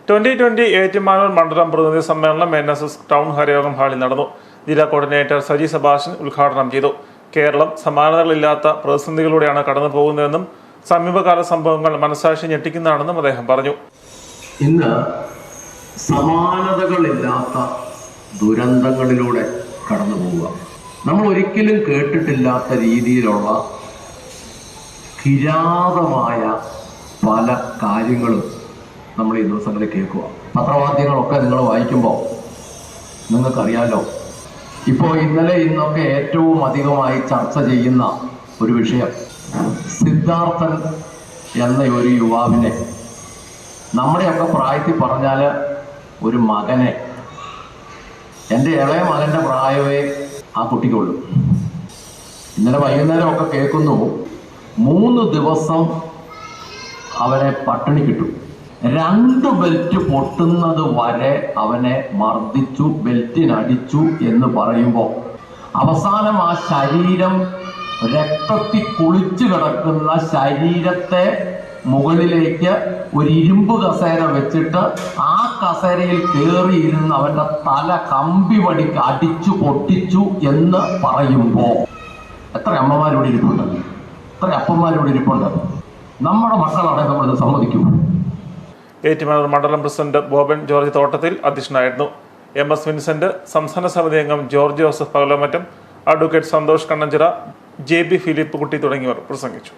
2020 ഏറ്റുമാനൂർ മണ്ഡലം പ്രതിനിധി സമ്മേളനം NSS ടൗൺ ഹരിയോഗം ഹാളിൽ നടന്നു. ജില്ലാ കോർഡിനേറ്റർ സജി സെബാസ്റ്റ്യൻ ഉദ്ഘാടനം ചെയ്തു. കേരളം സമാനതകളില്ലാത്ത പ്രതിസന്ധികളിലൂടെയാണ് കടന്നു പോകുന്നതെന്നും സമീപകാല സംഭവങ്ങൾ മനസാക്ഷി ഞെട്ടിക്കുന്നതാണെന്നും അദ്ദേഹം പറഞ്ഞു. ഇന്ന് സമാനതകളില്ലാത്ത ദുരന്തങ്ങളിലൂടെ കടന്നു പോവുക. നമ്മൾ ഒരിക്കലും കേട്ടിട്ടില്ലാത്ത രീതിയിലുള്ള കിരാതമായ പല കാര്യങ്ങളും നമ്മൾ ഈ ദിവസങ്ങളിൽ കേൾക്കുക. പത്രവാദ്യങ്ങളൊക്കെ നിങ്ങൾ വായിക്കുമ്പോൾ നിങ്ങൾക്കറിയാലോ, ഇപ്പോൾ ഇന്നലെ ഇന്നൊക്കെ ഏറ്റവും അധികമായി ചർച്ച ചെയ്യുന്ന ഒരു വിഷയം സിദ്ധാർത്ഥൻ എന്ന ഒരു യുവാവിനെ, നമ്മുടെയൊക്കെ പ്രായത്തിൽ പറഞ്ഞാൽ ഒരു മകനെ, എൻ്റെ ഇളയ മകൻ്റെ പ്രായമേ ആ കുട്ടിക്കുള്ളൂ. ഇന്നലെ വൈകുന്നേരമൊക്കെ കേൾക്കുന്നു 3 ദിവസം അവനെ പട്ടിണി കിട്ടും. 2 ബെൽറ്റ് പൊട്ടുന്നത് വരെ അവനെ മർദ്ദിച്ചു, ബെൽറ്റിനടിച്ചു എന്ന് പറയുമ്പോൾ അവസാനം ആ ശരീരം രക്തത്തിൽ കുളിച്ചു കിടക്കുന്ന ശരീരത്തെ മുകളിലേക്ക് ഒരു ഇരുമ്പ് കസേര വെച്ചിട്ട് ആ കസേരയിൽ കയറിയിരുന്ന് അവൻ്റെ തല കമ്പി വടിക്ക് അടിച്ചു പൊട്ടിച്ചു എന്ന് പറയുമ്പോൾ എത്ര അമ്മമാരോട് ഇരിപ്പുണ്ട്, എത്ര അപ്പന്മാരോട് ഇരിപ്പുണ്ട്. നമ്മുടെ മക്കളാണ് നമ്മളിത് സമ്മതിക്കും. ഏറ്റുമാനൂർ മണ്ഡലം പ്രസിഡന്റ് ബോബൻ ജോർജ് തോട്ടത്തിൽ അധ്യക്ഷനായിരുന്നു. MS വിൻസെന്റ്, സംസ്ഥാന സമിതി അംഗം George Joseph Pakalomattam, advocate Santhosh Kannanchira, JB Philip Kutty തുടങ്ങിയവർ പ്രസംഗിച്ചു.